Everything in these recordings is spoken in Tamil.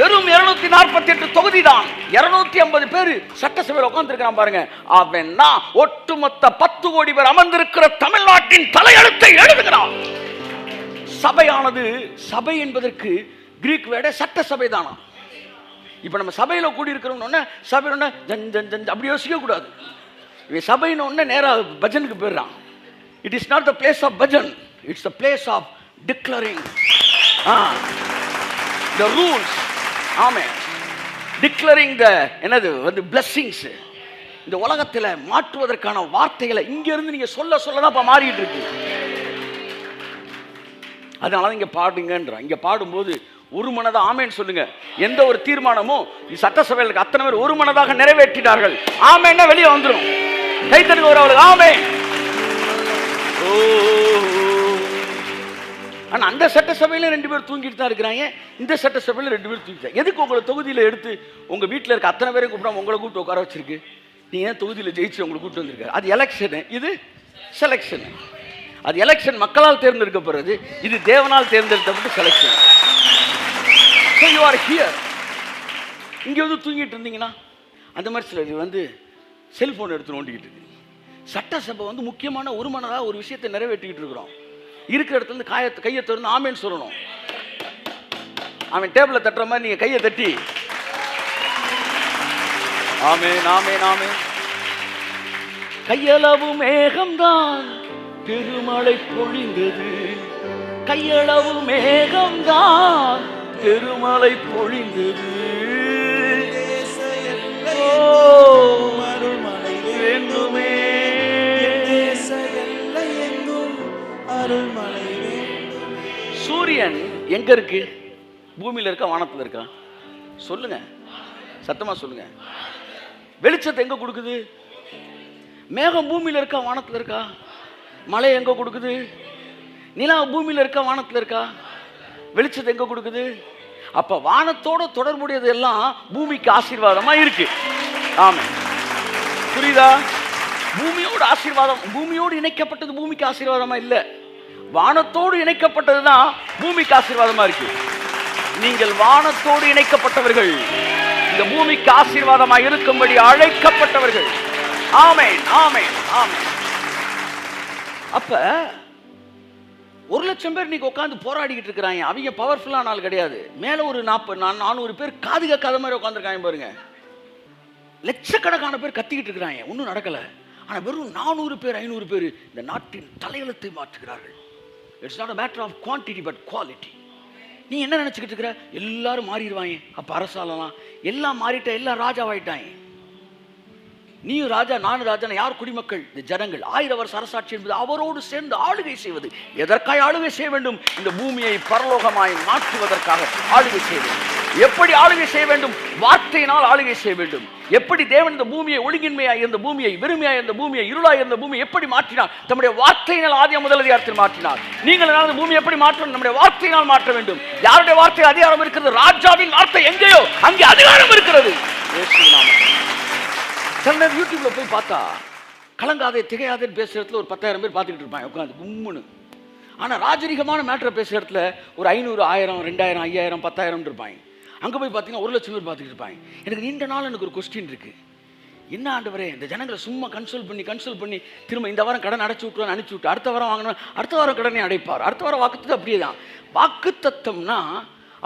வெறும் 248 தொகுதி தான், 250 பேர் சட்டசபையில் உட்கார்ந்துருக்கான் பாருங்க. அவன் தான் ஒட்டுமொத்த 10 கோடி பேர் அமர்ந்திருக்கிற தமிழ்நாட்டின் தலையெழுத்தை எழுதுகிறான். சபையானது, சபை என்பதற்கு கிரீக் வேர்டு சட்டசபை தானா. இப்ப நம்ம சபையில கூடி இருக்கிறோம்னு சபையில அப்படி யோசிக்க கூடாது. சபைன்னு நேராக பஜனுக்கு போயிடுறான். It is not the place of bhajan, it's the place of declaring the rules. ஆமே, டிக்ளரிங் த என்னது வந்து பிளெஸிங்ஸ். இந்த உலகத்தில் மாற்றுவதற்கான வார்த்தைகளை இங்க இருந்து நீங்க சொல்ல சொல்லதான் இப்ப மாறிட்டு இருக்கு. அதனால இங்க பாடுங்கன்ற, இங்க பாடும்போது ஒரு மனதாக ஆமேன்னு சொல்லுங்க. எந்த ஒரு தீர்மானமும் சட்டசபையில் அத்தனை பேர் ஒரு மனதாக நிறைவேற்றினார்கள். ஆமேன்னா வெளியே வந்துடும். கைத்தனுக்கு ஒரு அவளுக்கு ஆமே. ஆனா அந்த சட்டசபையில 2 பேர் தூங்கிட்டு தான் இருக்கிறாங்க, இந்த சட்டசபையில 2 பேர் தூங்கிட்டாங்க. எதுக்கு உங்களை தொகுதியில எடுத்து உங்க வீட்டில் இருக்க அத்தனை பேரையும் கூப்பிடாம உங்களை கூப்பிட்டு உட்கார வச்சிருக்கு? நீங்க ஏன் தொகுதியில் ஜெயிச்சு உங்களை கூப்பிட்டு வந்திருக்காரு? அது எலெக்ஷனு, இது செலெக்ஷன். அது எலெக்ஷன் மக்களால் தேர்ந்தெடுக்கப்படுறது, இது தேவனால் தேர்ந்தெடுக்கப்பட்டு selection. So you are here. இங்க வந்து தூங்கிட்டு இருந்தீங்கன்னா அந்த மாதிரி சிலர் வந்து செல்போன் எடுத்து நோண்டிக்கிட்டு இருக்கு. சட்டசபை வந்து முக்கியமான ஒரு மனதாக ஒரு விஷயத்தை நிறைவேற்றிக்கிட்டு இருக்கிறோம். இருக்கிற இடத்துல இருந்து கையை திறந்து ஆமேன்னு சொல்லணும். அவன் டேபிள தட்டுற மாதிரி நீங்க கையை தட்டி ஆமேன் ஆமேன் ஆமேன். கையளவு மேகம்தான் பெருமழை பொழிந்தது, கையளவு மேகம்தான் பெருமழை பொழிந்தது. அருள்மழை வேண்டுமே, அருள்மழை வேண்டுமே. சூரியன் எங்க இருக்கு? பூமியில இருக்கா, வானத்துல இருக்கா? சொல்லுங்க, சத்தமா சொல்லுங்க. வெளிச்சத்தை எங்க கொடுக்குது? மேகம் பூமியில இருக்கா, வானத்துல இருக்கா? மழை எங்க கொடுக்குது? நிலா பூமியில இருக்கா, வானத்துல இருக்கா? வெளிச்சத்தை எங்க கொடுக்குது? அப்ப வானத்தோட தொடர்புடையது எல்லாம் பூமிக்கு ஆசீர்வாதமா இருக்கு. ஆமா, புரியுதா? பூமியோடு ஆசீர்வாதம், பூமியோடு இணைக்கப்பட்டது பூமிக்கு ஆசீர்வாதமா இல்ல, வானத்தோடு இணைக்கப்பட்டதுதான் பூமிக்கு ஆசீர்வாதமா இருக்கு. நீங்கள் வானத்தோடு இணைக்கப்பட்டவர்கள், இந்த பூமிக்கு ஆசீர்வாதமா இருக்கும்படி அழைக்கப்பட்டவர்கள். ஆமென் ஆமென் ஆமென். அப்ப 1,00,000 பேர் இன்னைக்கு உட்காந்து போராடிக்கிட்டு இருக்கிறாங்க. அவங்க பவர்ஃபுல்லான ஆள் கிடையாது. மேல ஒரு 400 பேர் காது கேட்காத மாதிரி உட்காந்துருக்காங்க பாருங்க. லட்சக்கணக்கான பேர் கத்திக்கிட்டு இருக்கிறாங்க, ஒன்றும் நடக்கல. ஆனா வெறும் 400 பேர் 500 பேர் இந்த நாட்டின் தலையெழுத்தை மாற்றுகிறார்கள். It's not a matter of quantity but quality. நீ என்ன நினைச்சுக்கிட்டு இருக்கிற? எல்லாரும் மாறிடுவாங்க, அப்ப அரசாலலாம் எல்லாம் மாறிட்ட, எல்லாம் ராஜாவாயிட்டாங்க. நீயும் ராஜா, நானும் ராஜா. யார்? குடிமக்கள், இந்த ஜனங்கள். 1000 வருஷ அரசாட்சி என்பது அவரோடு சேர்ந்து ஆளுகை செய்வது. எதற்காக ஆளுகை செய்ய வேண்டும்? இந்த பூமியை பரலோகமாய் மாற்றுவதற்காக ஆளுகை செய்ய வேண்டும். எப்படி ஆளுகை செய்ய வேண்டும்? வார்த்தையினால் ஆளுகை செய்ய வேண்டும். எப்படி தேவன் இந்த பூமியை ஒழுங்கின்மையாய் இருந்த பூமியை, வெறுமையாய் இருந்த பூமியை, இருளாய் இருந்த பூமியை எப்படி மாற்றினார்? தம்முடைய வார்த்தையினால் ஆதியாம் முதல் அதிகாரத்தில் மாற்றினார். நீங்கள் இந்த பூமியை எப்படி மாற்றணும்? நம்முடைய வார்த்தையினால் மாற்ற வேண்டும். யாருடைய வார்த்தை அதிகாரம் இருக்கிறது? ராஜாவின் வார்த்தை எங்கேயோ அங்கே அதிகாரம் இருக்கிறது. சில நேரம் யூடியூப்ல போய் பார்த்தா கலங்காதே திகையாதேன்னு பேசுற இடத்துல ஒரு 10,000 பேர் பார்த்துக்கிட்டு இருப்பாங்க உட்காந்து கும்முன்னு. ஆனா ராஜரிகமான மேட்டரை பேசுற இடத்துல ஒரு 500, 1000, 2000, 5000, 10,000 இருப்பாங்க. அங்க போய் பார்த்தீங்கன்னா 1,00,000 பேர் பார்த்துக்கிட்டு இருப்பாங்க. எனக்கு நீண்ட நாள் எனக்கு ஒரு கொஸ்டின் இருக்கு. என்ன ஆண்டவரே, இந்த ஜனங்களை சும்மா கன்சல்ட் பண்ணி திரும்ப இந்த வாரம் கடன் அடைச்சு விட்டுருவான்னு அனுப்பிச்சு விட்டு அடுத்த வாரம் வாங்கணும், அடுத்த வாரம் கடனை அடைப்பார், அடுத்த வாரம் வாக்குத்தத்தம். அப்படியே தான் வாக்குத்தத்தம்னா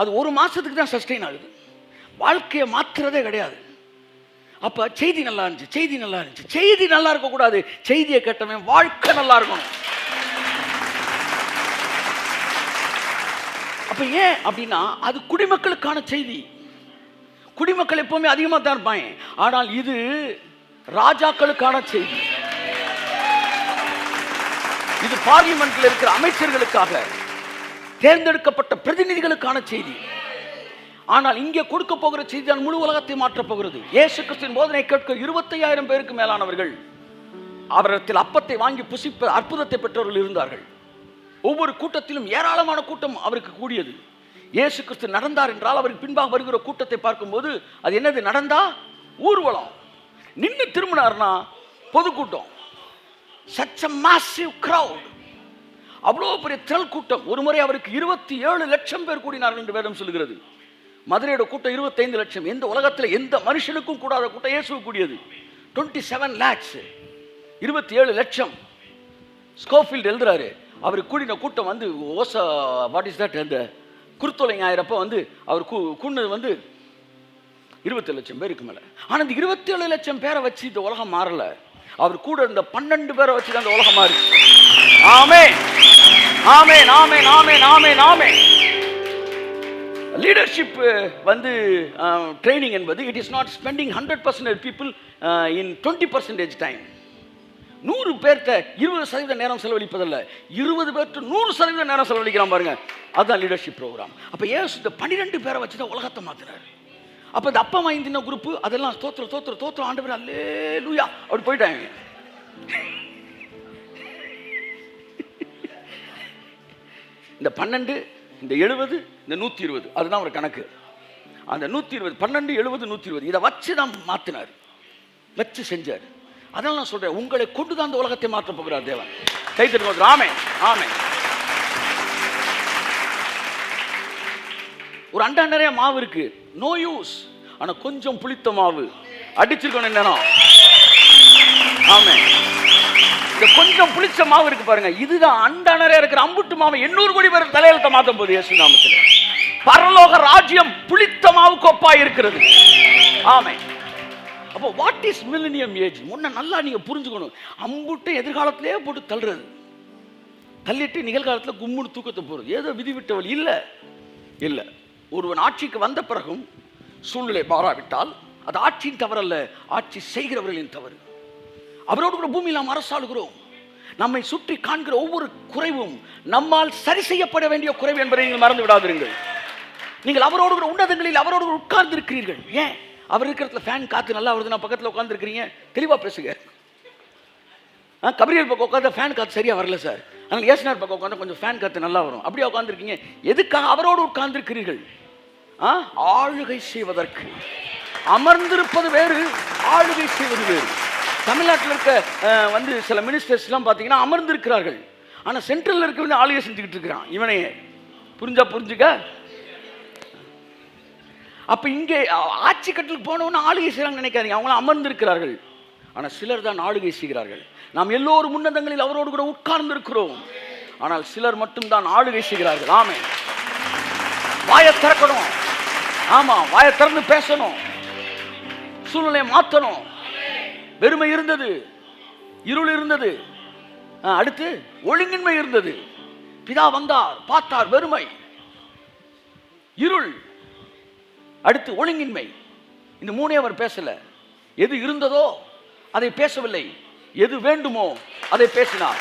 அது ஒரு மாசத்துக்கு தான் சஸ்டெயின் ஆகுது, வாழ்க்கையை மாற்றுறதே கிடையாது. அப்ப செய்தி நல்லா இருந்துச்சு, செய்தி நல்லா இருந்துச்சு. செய்தி நல்லா இருக்க கூடாது, செய்தியை கேட்டவன் வாழ்க்கை நல்லா இருக்கணும். அப்ப ஏன் அப்படின்னா அது குடிமக்களுக்கான செய்தி. குடிமக்கள் எப்பவுமே அதிகமாக தான் இருப்பாங்க. ஆனால் இது ராஜாக்களுக்கான செய்தி. இது பார்லிமெண்ட்ல இருக்கிற அமைச்சர்களுக்காக, தேர்ந்தெடுக்கப்பட்ட பிரதிநிதிகளுக்கான செய்தி. ஆனால் இங்கே கொடுக்க போகிற செய்தி தான் முழு உலகத்தை மாற்றப் போகிறது. இயேசு கிறிஸ்துவின் போதனை கேட்க 25,000 பேருக்கு மேலானவர்கள் அவரிடத்தில் அப்பத்தை வாங்கி புசிப்ப அற்புதத்தை பெற்றவர்கள் இருந்தார்கள். ஒவ்வொரு கூட்டத்திலும் ஏராளமான கூட்டம் அவருக்கு கூடியது. இயேசு கிறிஸ்து நடந்தார் என்றால் அவருக்கு பின்பாக வருகிற கூட்டத்தை பார்க்கும்போது அது என்னது? நடந்தா ஊர்வலம், நின்று திரும்பினார்னா பொதுக்கூட்டம். such a massive crowd, அவ்வளோ பெரிய திரள் கூட்டம். ஒரு முறை அவருக்கு 27 லட்சம் பேர் கூடினார்கள் என்று வேதம் சொல்கிறது. மதுரையோட கூட்டம் 25 லட்சம். எந்த உலகத்தில் எந்த மனுஷனுக்கும் கூடாத கூட்டம் இயேசுக்கு கூடியது. 27 lakhs, 27 லட்சம். ஸ்கோஃபீல்ட் எழுதுறாரு, அவர் கூடின கூட்டம் வந்து வாட் இஸ் தட், அந்த குருத்தொலை ஞாயிறப்ப வந்து அவர் கூடினது வந்து 27 லட்சம் பேருக்கு மேலே. ஆனால் இந்த 27 லட்சம் பேரை வச்சு இந்த உலகம் மாறல. அவர் கூட இருந்த 12 பேரை வச்சு தான் இந்த உலகம் மாறிச்சு. ஆமென், ஆமென், ஆமென், ஆமென், ஆமென், ஆமென். லீடர்ஷிப் வந்து ட்ரைனிங் என்பது it is not spending 100% people in 20% time. 100 பேர்கிட்ட 20% நேரம் செலவழிப்பதில்லை, 20 பேர்கிட்ட 100% நேரம் செலவழிக்கிறான் பாருங்க. அதுதான் லீடர்ஷிப் ப்ரோக்ராம். அப்போ ஏசு இந்த 12 பேரை வச்சு தான் உலகத்தை மாத்தினார். அப்போ இந்த அப்பா வாங்கின குரூப்பு அதெல்லாம் தோத்திரம் ஆண்டவர் அல்லேலூயா அப்படி போயிட்டாங்க. இந்த 12, இந்த 70, இந்த 120 அதுதான் ஒரு கணக்கு. அந்த 120 12, 70, 120 இதை வச்சு தான் மாத்தினார், வச்சு செஞ்சார். அதனால நான் சொல்றேன், உங்களை கொண்டு தான் அந்த உலகத்தை மாற்ற போகிறார் தேவன். கைத்தட்டு. ஆமென், ஆமென். ஒரு அண்டா நிறைய மாவு இருக்கு, நோ யூஸ். ஆனா கொஞ்சம் புளித்த மாவு அடிச்சிருக்கணும் என்னன்னா. ஆமென். இந்த கொஞ்சம் புளிச்ச மாவு இருக்கு பாருங்க, இதுதான் அண்டா நிறைய இருக்கிற அம்புட்டு மாவு 800 கோடி பேர் தலையெழுத்த மாத்தும் போது இயேசு நாமத்தில். பரலோக ராஜ்யம் புளித்த மாவு கோப்பா இருக்கிறது. ஆமென். அப்போ வாட் இஸ் மில்லினியம் ஏஜ் முன்ன நல்லா நீங்க புரிஞ்சுக்கணும். அம்புட்டு எதிர்காலத்திலே போட்டு தள்ளுறது, தள்ளிட்டு நிகழ்காலத்தில் கும்முன்னு தூக்கத்தை போறது, ஏதோ விதி விட்டவள் இல்லை. ஒருவன் ஆட்சிக்கு வந்த பிறகும் சூழ்நிலை மாறாவிட்டால் அது ஆட்சியின் தவறல்ல, ஆட்சி செய்கிறவர்களின் தவறு. அவரோடு கூட பூமியில் நாம் அரசாளுகிறோம். நம்மை சுற்றி காண்கிற ஒவ்வொரு குறைவும் நம்மால் சரி செய்யப்பட வேண்டிய குறைவு என்பதை நீங்கள் மறந்து விடாதீர்கள். நீங்கள் அவரோடு கூட உன்னதங்களில் அவரோடு உட்கார்ந்து இருக்கிறீர்கள். ஏன்? அவர் இருக்கிறதுல ஃபேன் காற்று நல்லா வருது, நான் பக்கத்தில் உட்கார்ந்து இருக்கிறீங்க. தெளிவாக பேசுங்க. கபிரியல் பக்கம் உட்காந்து ஃபேன் காற்று சரியாக வரல சார், அதனால் ஏசுனார் பக்கம் உட்காந்து கொஞ்சம் ஃபேன் காற்று நல்லா வரும். அப்படியே உட்காந்துருக்கீங்க. எதுக்காக? அவரோடு உட்கார்ந்து இருக்கிறீர்கள். ஆளுகை செய்வதற்கு. அமர்ந்திருப்பது வேறு, ஆளுகை செய்வது வேறு. தமிழ்நாட்டில் இருக்க வந்து சில மினிஸ்டர்ஸ்லாம் பார்த்தீங்கன்னா அமர்ந்திருக்கிறார்கள், ஆனால் சென்ட்ரலில் இருக்கிற ஆளுகை செஞ்சுக்கிட்டு இருக்கிறான். இவனையே புரிஞ்சுக்க. அப்போ இங்கே ஆட்சி கட்டலுக்கு போனவொன்னு ஆளுகை செய்கிறாங்க நினைக்காதீங்க, அவங்களாம் அமர்ந்திருக்கிறார்கள். ஆனால் சிலர் தான் ஆளுகை செய்கிறார்கள். நாம் எல்லோரும் உன்னதங்களில் அவரோடு கூட உட்கார்ந்து இருக்கிறோம், ஆனால் சிலர் மட்டும்தான் ஆளுகை செய்கிறார்கள். ஆமே, வாயை திறக்கணும். ஆமா, வாயை திறந்து பேசணும், சூழ்நிலையை மாற்றணும். வெறுமை இருந்தது, இருள் இருந்தது, அடுத்து ஒழுங்கின்மை இருந்தது. பிதா வந்தார், பார்த்தார், வெறுமை, இருள், அடுத்து ஒழுங்கின்மை. இந்த மூணே அவர் பேசல. எது இருந்ததோ அதை பேசவில்லை, எது வேண்டுமோ அதை பேசினார்.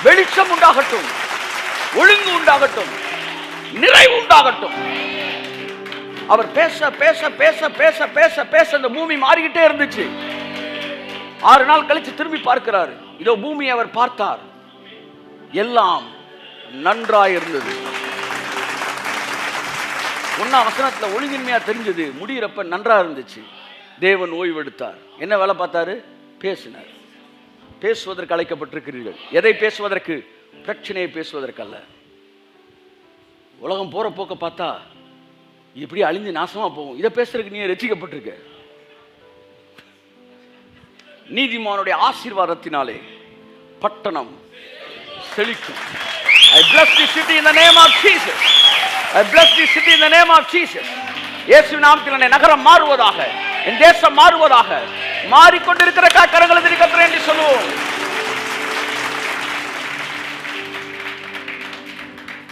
வெளிச்சம் உண்டாகட்டும், ஒழுங்கு உண்டாகட்டும், நிறைவு உண்டாகட்டும். அவர் பேச பேச பேச பேச பேச பேச இந்த பூமி மாறிக்கிட்டே இருந்துச்சு. 6 நாள் கழிச்சு திரும்பி பார்க்கிறார். இதோ பூமியை அவர் பார்த்தார், எல்லாம் நன்றாய் இருந்தது. 1ஆம் வசனத்துல ஒழுங்கின்மையா தெரிஞ்சது, முடிகிறப்ப நன்றா இருந்துச்சு. தேவன் ஓய்வெடுத்தார். என்ன வேலை பார்த்தாரு? பேசினார். பேசுவதற்கு அழைக்கப்பட்டிருக்கிறீர்கள். எதை பேசுவதற்கு? பிரச்சனையை பேசுவதற்கு அல்ல. உலகம் போற போக்க பார்த்தா இப்படி அழிஞ்சு நாசமா போகும். இதை பேசுறதுக்கு நீ ரட்சிக்கப்பட்டிருக்க. நீதிமானுடைய ஆசீர்வாதத்தினாலே பட்டணம் செழிக்கும். I bless this city in the name of Jesus. I bless this city in the name of Jesus. இயேசுவின் நாமத்தில் நகரம் மாறுவதாக, என் தேசம் மாறுவதாக. மாறிக்கொண்டிருக்கிற கரங்களை திரிக்கட்டும் என்று சொல்லுவோம்.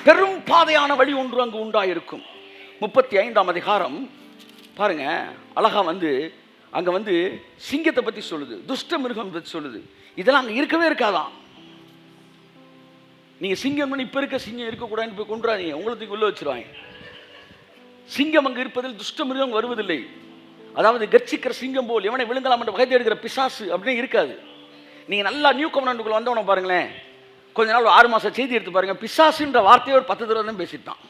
பெரும் பாதையான வழி ஒன்று அங்கு உண்டாயிருக்கும். 35ஆம் அதிகாரம் பாருங்க, அழகா வந்து அங்க வந்து சிங்கத்தை பத்தி சொல்லுது, துஷ்ட மிருகம் பத்தி சொல்லுது. இதெல்லாம் அங்க இருக்கவே இருக்காதான். நீங்க சிங்கம் இப்ப இருக்க சிங்கம் இருக்கக்கூடாதுன்னு போய் கொண்டுறாதீங்க, உங்களுக்கு உள்ள வச்சிருவாங்க. சிங்கம் அங்கு இருப்பதில் துஷ்ட மிருகம் வருவதில்லை. அதாவது கர்ச்சிக்கிற சிங்கம் போல் எவனை விழுங்கலாம் என்ற வகை எடுக்கிற பிசாசு அப்படின்னு இருக்காது. நீங்க நல்லா நியூ கவர்னன்ட்டுக்குள்ள வந்தவன பாருங்களேன், கொஞ்ச நாள் 6 மாசம் செய்தி எடுத்து பாருங்க, பிசாசுன்ற வார்த்தையை ஒரு 10 தடவை தான் பேசிட்டான்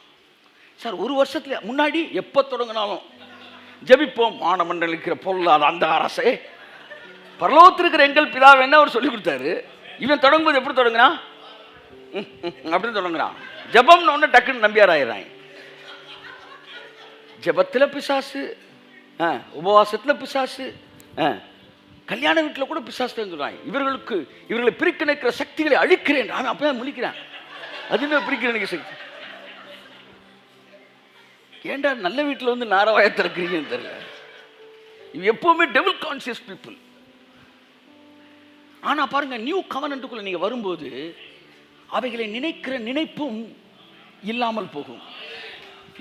சார். 1 வருஷத்துல முன்னாடி எப்ப தொடங்கினாலும் ஜெபிப்போம், மானமண்டல் இருக்கிற பொருளாத அந்த அரசே பரலோகத்திற்கிற எங்கள் பிதாவை என்ன அவர் சொல்லி கொடுத்தாரு. இவன் தொடங்கும்போது எப்படி தொடங்குறான்? அப்படின்னு தொடங்குறான். ஜபம்னு ஒன்று டக்குன்னு நம்பியார் ஆயிடுறாங்க. ஜெபத்தில் பிசாசு, உபவாசத்தில் பிசாசு, கல்யாண வீட்டில் கூட பிசாசு சொல்கிறாங்க. இவர்களை பிரிக்க நிற்கிற சக்திகளை அழிக்கிறேன். நான் அப்போ தான் முழிக்கிறேன், அது என்ன பிரிக்கிற நினைக்கிற சக்தி? ஏண்டா நல்ல வீட்டில் வந்து நாரவாய திறக்கிறீங்கன்னு தெரியல. இவ எப்பவுமே டெவில் கான்சியஸ் பீப்புள். ஆனால் பாருங்க, நியூ கவர்னன்ட்டுக்குள்ள நீங்கள் வரும்போது அவைகளை நினைக்கிற நினைப்பும் இல்லாமல் போகும்.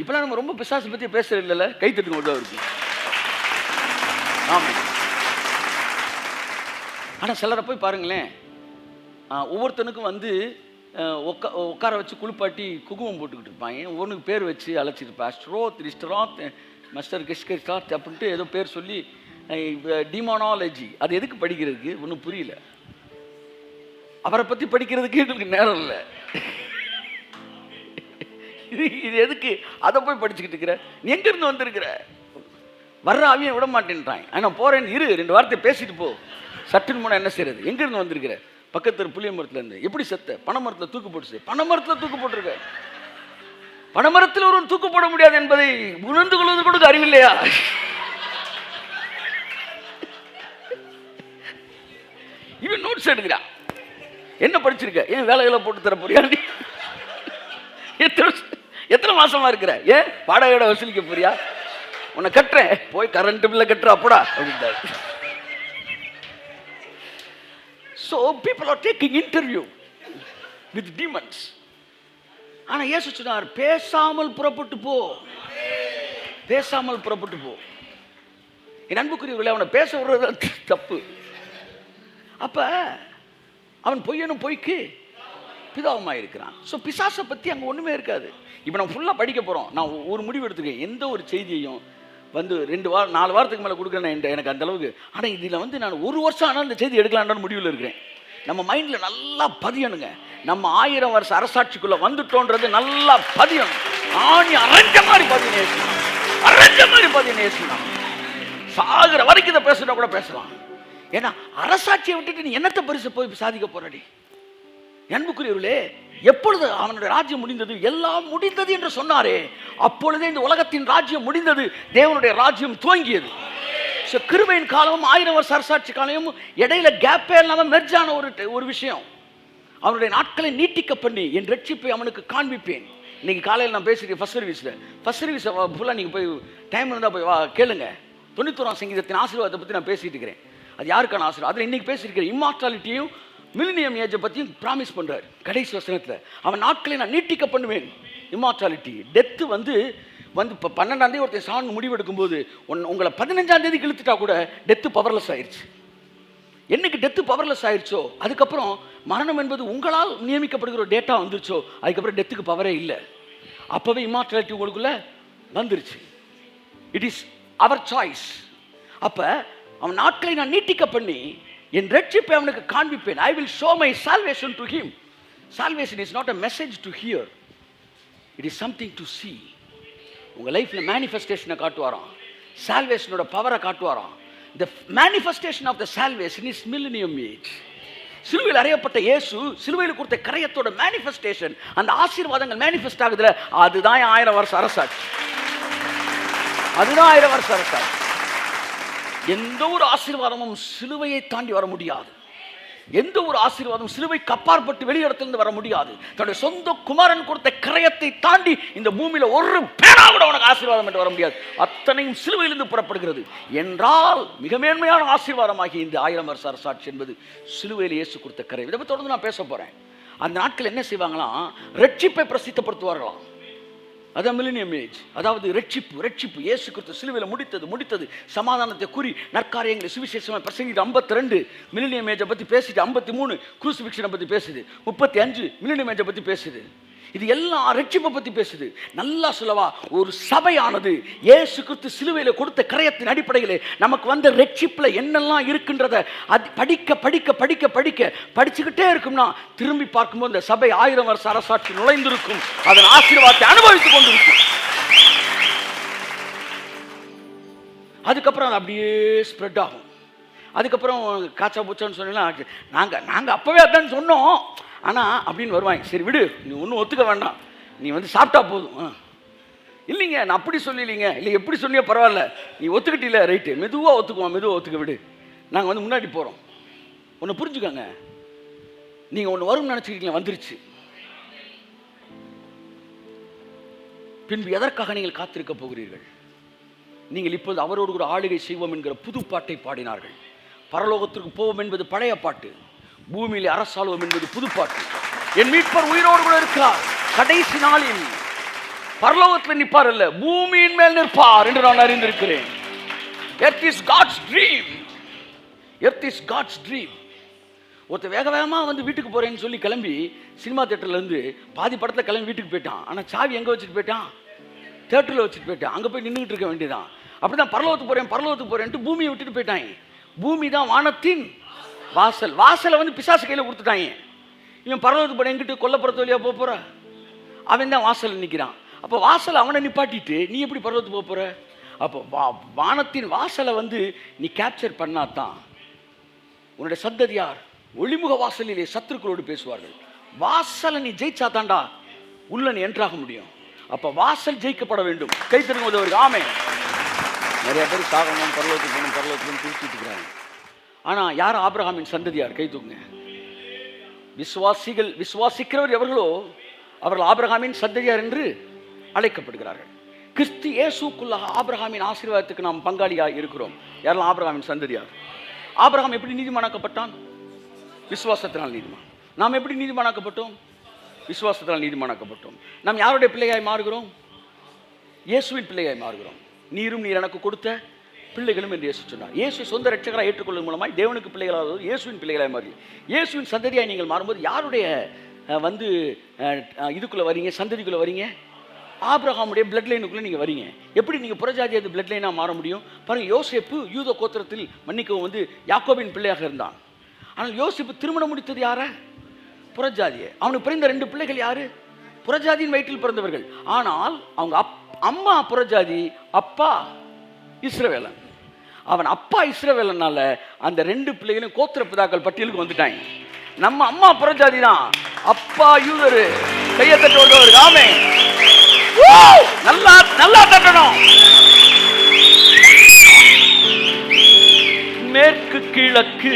இப்பெல்லாம் நம்ம ரொம்ப பிசாசு பற்றி பேசுறது இல்லைல்ல, கை தட்டுங்க தான் இருக்கு. ஆமாம். ஆனால் சிலரை போய் பாருங்களேன், ஒவ்வொருத்தனுக்கும் வந்து உட்கார வச்சு குளிப்பாட்டி குங்குமம் போட்டுக்கிட்டு இருப்பாங்க. ஒவ்வொன்றுக்கு பேர் வச்சு அழைச்சிருப்பா. ஸ்ட்ரோத் ரிஸ்டராத் மஸ்டர் கிஷ்கரிஸ்டாத் அப்படின்ட்டு ஏதோ பேர் சொல்லி டிமானாலஜி. அது எதுக்கு படிக்கிறதுக்கு ஒன்றும் புரியல. அவரை பற்றி படிக்கிறதுக்கு எங்களுக்கு நேரம் இல்லை. இது எதுக்கு அதை போய் படிச்சுக்கிட்டு இருக்கிற? நீ எங்கேருந்து வந்திருக்கிற? வர்ற ஆவியை விட மாட்டேன்றான். ஆனால் போகிறேன்னு இரு, 2 வார்த்தை பேசிட்டு போ. சட்டுன்னு போனால் என்ன செய்யறது? எங்கேருந்து வந்திருக்கிற? பக்கத்தில் புளிய மரத்துலேருந்து. எப்படி செத்த? பனைமரத்தில் தூக்கு போட்டு. பனைமரத்தில் தூக்கு போட்டிருக்க. பனைமரத்தில் ஒருவன் தூக்கு போட முடியாது என்பதை உணர்ந்து கொள்வது கூட அறிவில்லையா? இவன் நோட்ஸ் எடுக்கிறான். என்ன படிச்சிருக்க? ஏன் வேலைகளை போட்டு தர போறியா? எத்தனை மாசமா இருக்கிற? ஏன் வாடகையோட வசூலிக்க போறியா? உன்னை கட்டுறேன், போய் கரண்ட் பில்ல கட்டுற அப்படா அப்படின்றாரு. So people are taking interview with demons. ஆனா இயேசு சொன்னார், பேசாமல் புறப்பட்டு போ, பேசாமல் புறப்பட்டு போ. என் அன்புக்குரியவர்களே, அவனை பேச விடுறது தப்பு. அப்ப அவன் பொய்யனும் பொய்க்கு பிதாவுமாய் இருக்கிறான். ஸோ பிசாசை பற்றி அங்கே ஒன்றுமே இருக்காது. இப்போ நம்ம ஃபுல்லாக படிக்க போகிறோம். நான் ஒரு முடிவு எடுத்துக்கேன், எந்த ஒரு செய்தியையும் வந்து 2 வாரம் 4 வாரத்துக்கு மேலே கொடுக்குறேன் எனக்கு அந்த அளவுக்கு. ஆனால் இதில் வந்து நான் 1 வருஷம் ஆனால் இந்த செய்தி எடுக்கலான்னு முடிவில் இருக்கிறேன். நம்ம மைண்டில் நல்லா பதியணுங்க. நம்ம 1000 வருஷ அரசாட்சிக்குள்ளே வந்துட்டோன்றது நல்லா பதியணும். ஆணி அரைஞ்ச மாதிரி பதினேசணும், அரைஞ்ச மாதிரி பதினேசணும். சாகிற வரைக்கும் இதை பேசுனா கூட பேசலாம். ஏன்னா அரசாட்சியை விட்டுட்டு நீ என்னத்தை பரிசு போய் சாதிக்க போறடி? அன்புக்குரியவர்களே, எப்பொழுது அவனுடைய ராஜ்யம் முடிந்தது, எல்லாம் முடிந்தது என்று சொன்னாரே, அப்பொழுதே இந்த உலகத்தின் ராஜ்யம் முடிந்தது, தேவனுடைய ராஜ்யம் துவங்கியது. கிருபையின் காலமும் 1000 வருஷ அரசாட்சி காலமும் இடையில கேப்பே இல்லாமல் மெர்ஜான ஒரு விஷயம். அவனுடைய நாட்களை நீட்டிக்க பண்ணி என் ரட்சிப்பை அவனுக்கு காண்பிப்பேன். இன்னைக்கு காலையில் நான் பேசியிருக்கேன் ஃபர்ஸ்ட் சர்வீஸ் ஃபுல்லாக நீங்கள் போய் டைம் இருந்தால் போய் கேளுங்க. 91ஆம் சங்கீதத்தின் ஆசீர்வாதத்தை பற்றி நான் பேசிட்டு இருக்கிறேன். அது யாருக்கான ஆசீர்வாதம்? அதில் இன்னைக்கு பேசியிருக்கிறேன். இம்மார்டாலிட்டியும் மில்லினியம் ஏஜை பற்றியும் ப்ராமிஸ் பண்ணுறாரு கடைசி வசனத்தில். அவன் நாட்களை நான் நீட்டிக்க பண்ணுவேன். இம்மார்டாலிட்டி, டெத்து வந்து இப்போ 12ஆம் தேதி ஒருத்தர் சாண் முடிவெடுக்கும்போது உங்களை 15ஆம் தேதி இழுத்துட்டா கூட டெத்து பவர்லெஸ் ஆயிடுச்சு. என்னைக்கு டெத்து பவர்லெஸ் ஆயிடுச்சோ அதுக்கப்புறம் மரணம் என்பது உங்களால் நியமிக்கப்படுகிற ஒரு டேட்டா வந்துருச்சோ அதுக்கப்புறம் டெத்துக்கு பவரே இல்லை. அப்போவே இம்மார்டாலிட்டி உங்களுக்குள்ள வந்துருச்சு. It is our choice. அப்போ அவன் நாட்களை நான் நீட்டிக்க பண்ணி என் ரட்சிப்பை அவனுக்கு காண்பிப்பேன். I will show my salvation to him. Salvation is not a message to hear. It is something to see. உங்கள் லைஃப்பில் மேனிஃபெஸ்டேஷனை காட்டுவாராம், சால்வேஷனோட பவரை காட்டுவாராம். The manifestation of the salvation is millennium age. சிலுவையில் அறையப்பட்ட இயேசு சிலுவையில் கொடுத்த கரையத்தோட மேனிஃபெஸ்டேஷன், அந்த ஆசீர்வாதங்கள் மேனிஃபெஸ்ட் ஆகுதுல, அதுதான் 1000 வருஷ அரசாட்சி. அதுதான் 1000 வருஷ அரசாட்சி. எந்த ஒரு ஆசீர்வாதமும் சிலுவையை தாண்டி வர முடியாது. எந்த ஒரு ஆசீர்வாதம் சிலுவைக்கு அப்பாற்பட்டு வெளியிடத்திலிருந்து வர முடியாது. தன்னுடைய சொந்த குமாரன் கொடுத்த கிரயத்தை தாண்டி இந்த பூமியில ஒரு பேனா கூட உனக்கு ஆசீர்வாதம் என்று வர முடியாது. அத்தனையும் சிலுவையிலிருந்து புறப்படுகிறது என்றால் மிக மேன்மையான ஆசீர்வாதமாகி இந்த 1000 வருஷ அரசாட்சி என்பது சிலுவையில் இயேசு கொடுத்த கிரயம். இதை பற்றி தொடர்ந்து நான் பேச போறேன். அந்த நாட்கள் என்ன செய்வாங்களாம், ரட்சிப்பை பிரசித்தப்படுத்துவார்களாம். அதான் மில்லினியம் ஏஜ். அதாவது ரட்சிப்பு இயேசு கிறிஸ்து சிலுவையில் முடித்தது சமாதானத்தை கூறி நற்காரியங்களை சுவிசேஷமாக பிரசங்கிட்டு 52 மில்லினியம் ஏஜை பற்றி பேசிட்டு, 53 குரூசிஃபிக்ஷனை பற்றி பேசுது, 35 மில்லினியம் ஏஜை பற்றி பேசுது. இது எல்லாம் ரட்சிப்பை பற்றி பேசுது. நல்லா சொல்லவா, ஒரு சபையானது இயேசு கிறிஸ்து சிலுவையில் கொடுத்த கிரயத்தின் அடிப்படையில் நமக்கு வந்த ரட்சிப்பில் என்னெல்லாம் இருக்கின்றத அது படிச்சுக்கிட்டே இருக்கும்னா திரும்பி பார்க்கும்போது இந்த சபை 1000 வருஷ அரசாட்சி நுழைந்திருக்கும், அதன் ஆசீர்வாதத்தை அனுபவித்துக் கொண்டிருக்கும். அதுக்கப்புறம் அது அப்படியே ஸ்ப்ரெட் ஆகும். அதுக்கப்புறம் காச்சா பூச்சான்னு சொன்னீங்கன்னா நாங்கள் அப்போவே அதான் சொன்னோம் ஆனால் அப்படின்னு வருவாங்க. சரி விடு, நீ ஒன்றும் ஒத்துக்க வேண்டாம், நீ வந்து சாப்பிட்டா போதும். இல்லைங்க நான் அப்படி சொல்லலைங்க, இல்லை எப்படி சொன்னியோ பரவாயில்ல, நீ ஒத்துக்கிட்டில்ல, ரைட்டு, மெதுவாக ஒத்துக்க விடு, நாங்கள் வந்து முன்னாடி போகிறோம். ஒன்று புரிஞ்சுக்கோங்க, நீங்கள் ஒன்று வரும்னு நினச்சிக்கிட்டீங்களா, வந்துருச்சு. பின்பு எதற்காக நீங்கள் காத்திருக்க போகிறீர்கள்? நீங்கள் இப்போது அவரோடு கூட ஆளுகை செய்வோம் என்கிற புது பாட்டை பாடினார்கள். பரலோகத்திற்கு போவோம் என்பது பழைய பாட்டு, பூமியிலே அரசாளுவோம் என்பது புது பாட்டு. என் மீட்பர் உயிரோடு கூட இருக்கிறார், கடைசி நாளில் பரலோகத்தில் நிற்பார் அல்ல, பூமியின் மேல் நிற்பார் என்று நான் அறிந்திருக்கிறேன். Earth is God's dream. Earth is God's dream. ஒருத்தர் வேக வேகமாக வந்து வீட்டுக்கு போகிறேன்னு சொல்லி கிளம்பி சினிமா தேட்டர்லேருந்து பாதி படத்தில் கிளம்பி வீட்டுக்கு போயிட்டான். ஆனால் சாவி எங்கே வச்சுட்டு போயிட்டான்? தேட்டரில் வச்சுட்டு போயிட்டான். அங்கே போய் நின்றுட்டு இருக்க வேண்டியதான். அப்படி தான் பரலோகத்துக்கு போகிறேன்ட்டு பூமியை விட்டுட்டு போயிட்டாங்க. பூமி தான் வானத்தின் வாசல். வாசலை வந்து பிசாசு கையில் கொடுத்துட்டாங்க. இவன் பரலோகத்துக்கு போகிற எங்கிட்ட கொல்லப்புறத்து வழியாக போக போகிற, அவன் தான் வாசலில் நிற்கிறான். அப்போ வாசலை அவனை நிப்பாட்டிட்டு நீ எப்படி பரலோகத்துக்கு போக போகிற? அப்போ வானத்தின் வாசலை வந்து நீ கேப்சர் பண்ணாதான் உன்னுடைய சந்ததியார் ஒளிமுக வாசலிலே சத்துருக்களோடு பேசுவார்கள். வாசலை நீ ஜெயிச்சா தாண்டா உள்ள நீ என்றாக முடியும். அப்போ வாசல் ஜெயிக்கப்பட வேண்டும். கை தருங்க உதவுங்க. ஆமே. நிறைய பேர் சாகணும், பரலோகத்துக்கு குறிச்சிட்டு இருக்கிறாங்க. ஆனால் யார் ஆபிரகாமின் சந்ததியார்? கை தூக்குங்க. விசுவாசிக்கிறவர் எவர்களோ அவர்கள் ஆபிரகாமின் சந்ததியார் என்று அழைக்கப்படுகிறார்கள். கிறிஸ்து இயேசுக்குள்ளாக ஆபிரகாமின் ஆசீர்வாதத்துக்கு நாம் பங்காளியாக இருக்கிறோம். யாரெல்லாம் ஆபிரகாமின் சந்ததியார்? ஆபிரகாம் எப்படி நீதிமானாக்கப்பட்டான்? விசுவாசத்தினால் நீதிமான். நாம் எப்படி நீதிமானாக்கப்பட்டோம்? விசுவாசத்தினால் நீதிமானாக்கப்பட்டோம். நாம் யாருடைய பிள்ளையாய் மாறுகிறோம்? இயேசுவின் பிள்ளையாய் மாறுகிறோம். நீரும் நீர் எனக்கு கொடுத்த பிள்ளைகளும் என்று இயேசு சொன்னார். இயேசு சொந்த ரட்சகராக ஏற்றுக்கொள்ளும் மூலமாய் தேவனுக்கு பிள்ளைகளாக இயேசுவின் பிள்ளைகளாய் மாறி இயேசுவின் சந்ததியாய் நீங்கள் மாறும்போது யாருடைய வந்து இதுக்குள்ளே வரீங்க? சந்ததிக்குள்ளே வரீங்க. ஆபிரகாமுடைய பிளட் லைனுக்குள்ளே நீங்கள் வரீங்க. எப்படி நீங்கள் புறஜாதியது பிளட் லைனாக மாற முடியும்? பாருங்கள், யோசேப்பு யூத கோத்திரத்தில் மன்னிக்கவும் வந்து யாக்கோபின் பிள்ளையாக இருந்தான். ஆனால் யோசேப்பு திருமணம் முடித்தது யார? புறஜாதியை. அவனுக்கு பிறந்த 2 பிள்ளைகள் யாரு? புறஜாதியின் வயிற்றில் பிறந்தவர்கள். ஆனால் அவங்க அம்மா புறஜாதி, அப்பா இஸ்ரவேலன். அவன் அப்பா இஸ்ரவேலனால அந்த 2 பிள்ளைகளும் கோத்திர பிதாக்கள் பட்டியலுக்கு வந்துட்டாங்க. நம்ம அம்மா புறஜாதி தான், அப்பா யூதரு. கையை தட்டு வருவார்கள். ஆமே. நல்லா நல்லா தட்டணும். மேற்கு கிழக்கு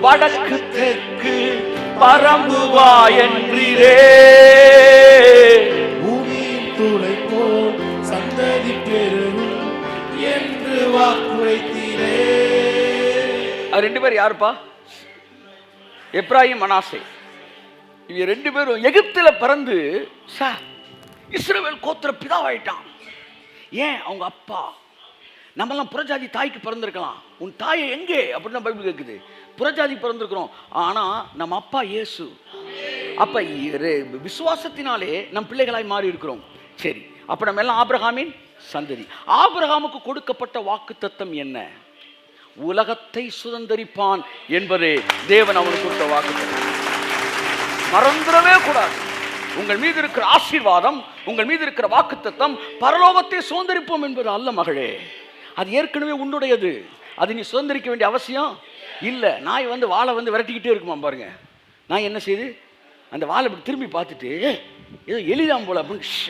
வடக்கு தெற்கு பரம்புவா என்றீரே, பூமியின் துளை போல் சந்ததி பெருகும் என்று வாக்குரைத்தீரே. அது 2 பேர் யாருப்பா? எப்ராயிம், மனாசே. இவங்க 2 பேரும் எகிப்தில பிறந்து இஸ்ரவேல் கோத்திர பிதாவாயிட்டான். ஏன்? அவங்க அப்பா. நம்மெல்லாம் புறஜாதி தாய்க்கு பிறந்திருக்கலாம். உன் தாயை எங்கே அப்படின்னு பைபிள் கேட்குது. புறஜாதி பிறந்திருக்கிறோம். ஆனால் நம்ம அப்பா இயேசு. அப்போ விசுவாசத்தினாலே நம் பிள்ளைகளாய் மாறி இருக்கிறோம். சரி, அப்போ நம்ம எல்லாம் ஆபிரகாமின் சந்ததி. ஆபிரகாமுக்கு கொடுக்கப்பட்ட வாக்குத்தத்தம் என்ன? உலகத்தை சுதந்தரிப்பான் என்பதே தேவன் அவனுக்கு கொடுத்த வாக்குத்தத்தம். மறந்துடவே கூடாது. உங்கள் மீது இருக்கிற ஆசீர்வாதம், உங்கள் மீது இருக்கிற வாக்குத்தத்தம் பரலோகத்தை சுதந்தரிப்போம் என்பது அல்ல மகளே. அது ஏற்கனவே உன்னுடையது. அது நீ சுதந்திரிக்க வேண்டிய அவசியம் இல்லை. நாய் வந்து வாழை வந்து விரட்டிக்கிட்டே இருக்குமா பாருங்க. நான் என்ன செய்து அந்த வாழை இப்படி திரும்பி பார்த்துட்டு ஏதோ எளிதாம் போல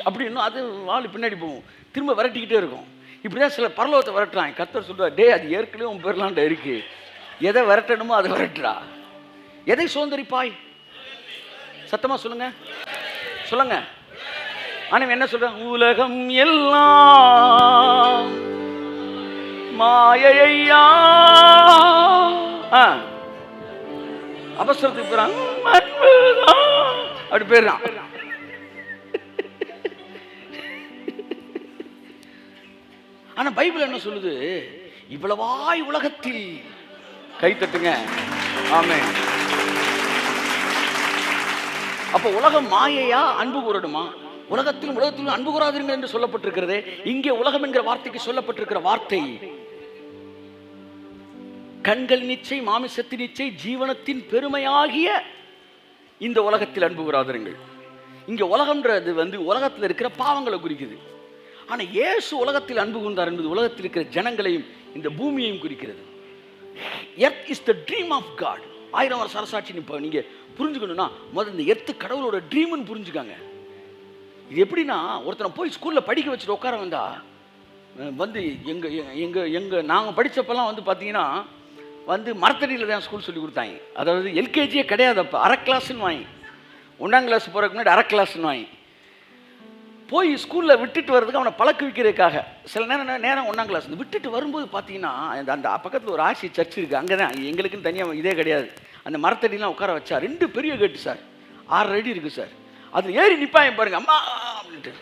அப்படின்னு அது வாழை பின்னாடி போகும், திரும்ப விரட்டிக்கிட்டே இருக்கும். இப்படி தான் சில பரலோகத்தை விரட்டுறாங்க. கர்த்தர் சொல்கிறார், டே அது ஏற்கனவே உன் பேர்லாண்ட இருக்கு, எதை விரட்டணுமோ அதை விரட்டுறா. எதை சுதந்திரிப்பாய்? சத்தமாக சொல்லுங்க, சொல்லுங்க. ஆனால் என்ன சொல்கிறேன்? உலகம் எல்லாம் மாயையா. அவசரத்துக்கு போறாங்க, அப்படி போயிடுறான். ஆனா பைபிள் என்ன சொல்லுது? இவ்வளவாய் உலகத்தில். கை தட்டுங்க. ஆமென். அப்ப உலகம் மாயையா, அன்பு கூறணுமா? உலகத்திலும் அன்பு கூறாதீங்க என்று சொல்லப்பட்டிருக்கிறது. இங்கே உலகம் என்கிற வார்த்தைக்கு சொல்லப்பட்டிருக்கிற வார்த்தை கண்கள் நிச்சை, மாமிசத்தின் நிச்சை, ஜீவனத்தின் பெருமையாகிய இந்த உலகத்தில் அன்பு கூறாதீர்கள். இங்க உலகம்ன்றது வந்து உலகத்தில் இருக்கிற பாவங்களை குறிக்குது. ஆனா இயேசு உலகத்தில் அன்பு கூர்ந்தார் என்பது உலகத்தில் இருக்கிற ஜனங்களையும் இந்த பூமியையும் குறிக்கிறது. Earth is the dream of God. 1000 வருஷ அரசாட்சி நீங்க புரிஞ்சுக்கணும்னா முதல்ல இந்த எர்த் கடவுளோட ட்ரீம்னு புரிஞ்சுக்காங்க. இது எப்படின்னா, ஒருத்தனை போய் ஸ்கூலில் படிக்க வச்சுட்டு உட்கார வந்தா வந்து எங்கள் நாங்கள் படித்தப்பெல்லாம் வந்து பார்த்தீங்கன்னா வந்து மரத்தடியில் தான் ஸ்கூல் சொல்லி கொடுத்தாங்க. அதாவது எல்கேஜியே கிடையாது, அப்போ அரை கிளாஸ்ன்னு வாங்கி, 1ஆம் கிளாஸ் போகிறதுக்கு முன்னாடி அரை கிளாஸ்ன்னு வாங்கி போய் ஸ்கூலில் விட்டுட்டு வர்றதுக்கு அவனை பழக்க வைக்கிறதுக்காக சில நேரம் 1ஆம் கிளாஸ் விட்டுட்டு வரும்போது பார்த்தீங்கன்னா அந்த பக்கத்தில் ஒரு ஆசி சர்ச் இருக்குது, அங்கே தான் எங்களுக்குன்னு தனியாக இதே கிடையாது. அந்த மரத்தடிலாம் உட்கார வச்சா 2 பெரிய கேட்டு சார், 6 அடி இருக்குது சார், அது ஏறி நிற்பாங்க பாருங்க அம்மா அப்படின்ட்டு.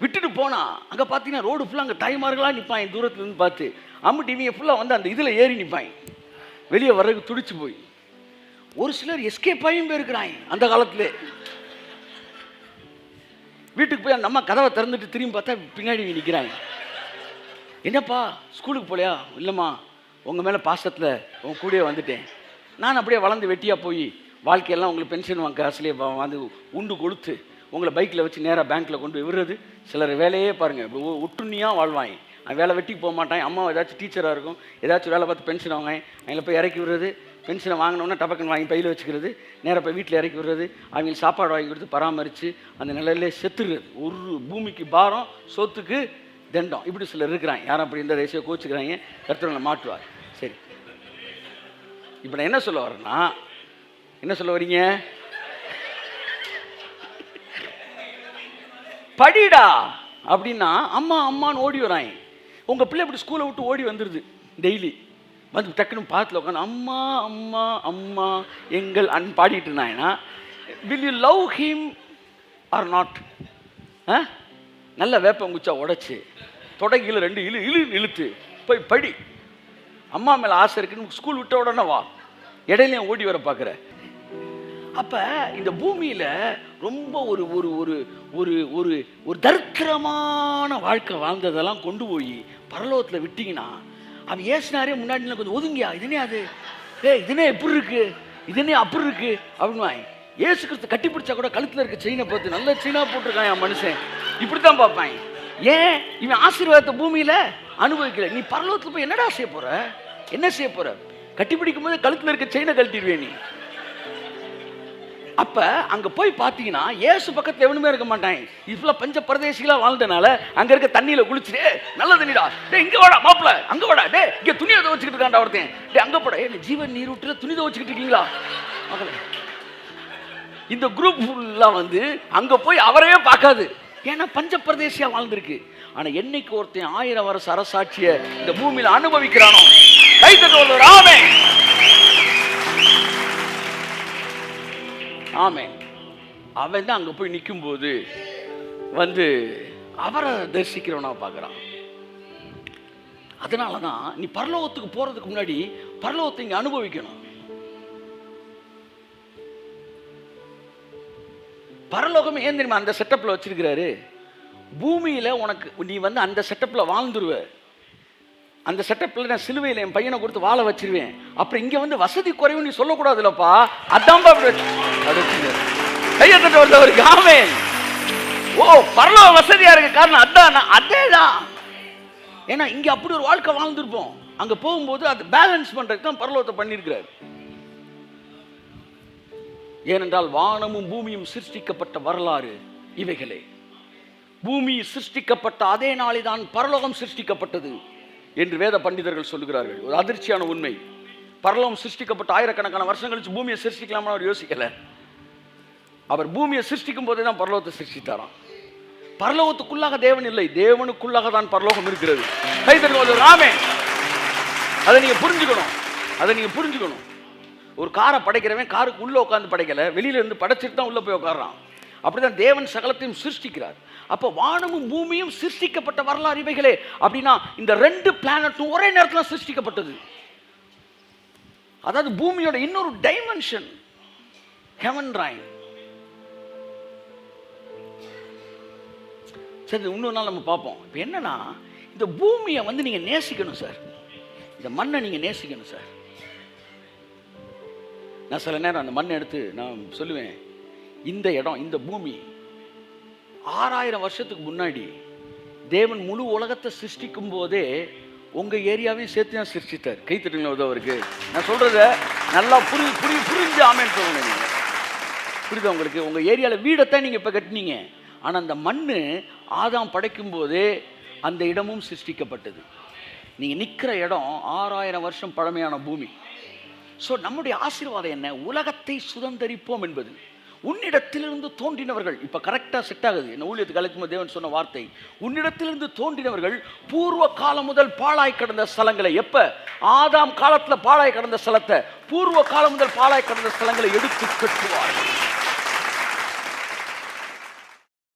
விட்டுட்டு போனா அங்கே பார்த்தீங்கன்னா ரோடு ஃபுல்லாக அங்கே தாய்மார்களாக நிற்பாங்க, தூரத்துலேருந்து பார்த்து அம்மு டிவியை ஃபுல்லாக வந்து அந்த இதில் ஏறி நிற்பாங்க, வெளியே வர்றதுக்கு துடிச்சு போய். ஒரு சிலர் எஸ்கேப் ஆகியும் போயிருக்கிறாங்க அந்த காலத்தில். வீட்டுக்கு போய் அந்த அம்மா கதவை திறந்துட்டு திரும்பி பார்த்தா பின்னாடி நிற்கிறாங்க. என்னப்பா ஸ்கூலுக்கு போலையா? இல்லைம்மா, உங்கள் மேலே பாசத்தில் உங்கள் கூடயே வந்துட்டேன். நான் அப்படியே வளர்ந்து வெட்டியாக போய் வாழ்க்கையெல்லாம் உங்களுக்கு பென்ஷன் வாங்க காசுலேயே வந்து உண்டு கொடுத்து உங்களை பைக்கில் வச்சு நேராக பேங்க்கில் கொண்டு போய் விடுறது. சிலர் வேலையே பாருங்கள், ஒட்டுண்ணியாக வாழ்வாங்க, வேலை வெட்டிக்கு போக மாட்டாங்க. அம்மா ஏதாச்சும் டீச்சராக இருக்கும், ஏதாச்சும் வேலை பார்த்து பென்ஷன் வாங்க, அவங்கள போய் இறக்கி விடுறது. பென்ஷனை வாங்கினோன்னா டபக்குன்னு வாங்கி பையில் வச்சுக்கிறது, நேராக போய் வீட்டில் இறக்கி விடுறது, அவங்களுக்கு சாப்பாடு வாங்கி கொடுத்து பராமரித்து அந்த நிலையிலே செத்துடுறது. ஒரு பூமிக்கு பாரம், சொத்துக்கு தண்டம். இப்படி சிலர் இருக்கிறாங்க. யாரும் அப்படி இந்த தேசிய கோச்சுக்கிறாங்க, கர்த்தர்களை மாட்டுவார். சரி, இப்போ நான் என்ன சொல்ல வரேன்னா, என்ன சொல்ல வரீங்க? படிடா அப்படின்னா அம்மா அம்மான்னு ஓடி வராங்க. உங்கள் பிள்ளை இப்படி ஸ்கூலை விட்டு ஓடி வந்துடுது, டெய்லி வந்து டக்குன்னு பார்த்துல உட்காந்து அம்மா அம்மா அம்மா எங்கள் பாடிட்டு இருந்தாங்கன்னா, will you love him R not? நல்ல வேப்பங்குச்சா உடைச்சி தொடங்கியில் 2 இழுத்து போய் படி. அம்மா மேலே ஆசை இருக்குன்னு ஸ்கூல் விட்ட உடனே வா, இடையிலையும் ஓடி வர பார்க்குற. அப்போ இந்த பூமியில் ரொம்ப ஒரு ஒரு ஒரு ஒரு ஒரு ஒரு தரித்திரமான வாழ்க்கை வாழ்ந்ததெல்லாம் கொண்டு போய் பரலோகத்தில் விட்டிங்கன்னா, அவன் ஏசுனாரே முன்னாடி கொஞ்சம் ஒதுங்கியா, இதுனே அது இதுனே எப்படி இருக்கு, இதுனே அப்படி இருக்கு அப்படின்னு ஏசு கிறிஸ்து கட்டி பிடிச்சா கூட கழுத்தில் இருக்க செயினை பார்த்து நல்ல செயினாக போட்டிருக்கான் என் மனுஷன், இப்படி தான் பார்ப்பாங்க. ஏன் இவன் ஆசீர்வாதத்தை பூமியில் அனுபவிக்கல. நீ பரலோகத்தில் போய் என்னடா செய்ய போற? என்ன செய்ய போற? கட்டி பிடிக்கும் போது கழுத்தில் இருக்க செயினை கழட்டிடுவேன் நீ. அப்ப அங்க போய் பாத்தீங்கன்னா ஏசு பக்கத்துல எவனுமே இருக்க மாட்டாங்க. இப்பெல்லாம் பஞ்ச பரதேசிகளா வாழ்ந்தனால அங்க இருக்க தண்ணியில குளிச்சுட்டு நல்ல தண்ணிடா, டே இங்க வாடா மாப்பிள, அங்க வாடா, டே இங்க துணியை துவச்சிக்கிட்டு இருக்காண்டா ஒருத்தன், டே அங்க போட, ஜீவன் நீர் விட்டுல துணி துவச்சிக்கிட்டு இருக்கீங்களா? இந்த குரூப் ஃபுல்லா வந்து அங்க போய் அவரையே பார்க்காது, ஏன்னா பஞ்ச பிரதேசியா வாழ்ந்திருக்கு. ஆனா என்னைக்கு ஒருத்தன் 1000 வருஷ அரசாட்சிய இந்த பூமியில அனுபவிக்கிறானோ, கைத்தட்டு ராமே ஆமே, அவன் தான் அங்க போய் நிற்கும் போது வந்து அவரை தரிசிக்கிறவனா பார்க்குறான். அதனால தான் நீ பரலோகத்துக்கு போறதுக்கு முன்னாடி பரலோகத்தை இங்க அனுபவிக்கணும். பரலோகம் ஏன் தெரியுமா அந்த செட்டப்ல வச்சிருக்கிறாரு? பூமியில உனக்கு நீ வந்து அந்த செட்டப்ல வாழ்ந்துருவ. அந்த செட்டப்ல நான் சிலுவையில் என் பையனை கொடுத்து வாழ வச்சிருவேன். அப்புறம் இங்க வந்து வசதி குறைவு நீ சொல்லக்கூடாதுல்லப்பா, அதான்பா கையத்தட்டு வந்தவருக்கு ஆமென். ஓ பரலோக வசதியா இருக்க காரணம் அதான், அதேதான். ஏன்னா இங்க அப்படி ஒரு வாழ்க்கை வாழ்ந்துருப்போம், அங்க போகும்போது அது பேலன்ஸ் பண்றதுக்கு தான் பரலோகத்தை பண்ணியிருக்கிறார். ஏனென்றால் வானமும் பூமியும் சிருஷ்டிக்கப்பட்ட வரலாறு இவைகளே. பூமி சிருஷ்டிக்கப்பட்ட அதே நாளில்தான் பரலோகம் சிருஷ்டிக்கப்பட்டது என்று வேத பண்டிதர்கள் சொல்லுகிறார்கள். ஒரு அதிர்ச்சியான உண்மை. பரலோகம் சிருஷ்டிக்கப்பட்ட ஆயிரக்கணக்கான வருஷம் கழிச்சு பூமியை சிருஷ்டிக்கலாம்னு அவர் யோசிக்கல. அவர் பூமியை சிருஷ்டிக்கும் போதே தான் பரலோகத்தை சிருஷ்டித்தாராம். பரலோகத்துக்குள்ளாக தேவன் இல்லை, தேவனுக்குள்ளாக தான் பரலோகம் இருக்கிறது. ராமே, அதை நீங்க புரிஞ்சுக்கணும், அதை நீங்க புரிஞ்சுக்கணும். ஒரு காரை படைக்கிறவன் காருக்கு உள்ள உட்காந்து படைக்கல, வெளியில இருந்து படைச்சிட்டு தான் உள்ள போய் உட்கார்றான். அப்படிதான் தேவன் சகலத்தையும் சிருஷ்டிக்கிறார். அப்ப வானமும் பூமியும் சிருஷ்டிக்கப்பட்ட வரலாறு இவைகளே. அப்படின்னா இந்த 2 பிளானட்டும் ஒரே நேரத்தில் சிருஷ்டிக்கப்பட்டது. அதாவது பூமியோட இன்னொரு டைமென்ஷன் ஹெவன் ரைன். சரி, இன்னொரு நாள் நம்ம பார்ப்போம். இப்போ என்னன்னா, இந்த பூமியை வந்து நீங்க நேசிக்கணும் சார், இந்த மண்ணை நீங்க நேசிக்கணும் சார். நான் சில நேரம் அந்த மண்ணை எடுத்து நான் சொல்லுவேன், இந்த இடம், இந்த பூமி 6000 வருஷத்துக்கு முன்னாடி தேவன் முழு உலகத்தை சிருஷ்டிக்கும் போதே உங்க ஏரியாவையும் சேர்த்து தான் சிருஷ்டித்தார். கைத்தட்டுங்களா உதவருக்கு? நான் சொல்றத நல்லா புரிஞ்சு ஆமேன்னு சொல்லுங்க. புரியுதா உங்களுக்கு? உங்கள் ஏரியாவில் வீடைத்தான் நீங்கள் இப்போ கட்டினீங்க. ஆனால் அந்த மண் ஆதாம் படைக்கும் போதே அந்த இடமும் சிருஷ்டிக்கப்பட்டது. நீங்கள் நிற்கிற இடம் 6000 வருஷம் பழமையான பூமி. ஸோ நம்முடைய ஆசீர்வாதம் என்ன? உலகத்தை சுதந்தரிப்போம் என்பது. உன்னிடத்திலிருந்து தோன்றினவர்கள், இப்போ கரெக்டாக செட் ஆகுது. என்ன ஊழியத்துக்கு அழைக்கும் தேவன் சொன்ன வார்த்தை, உன்னிடத்திலிருந்து தோன்றினவர்கள் பூர்வ காலம் முதல் பாழாய் கிடந்த ஸ்தலங்களை, எப்போ? ஆதாம் காலத்தில் பாழாய் கிடந்த ஸ்தலத்தை, பூர்வ காலம் முதல் பாழாய் கிடந்த ஸ்தலங்களை எடுத்து கட்டுவார்கள்.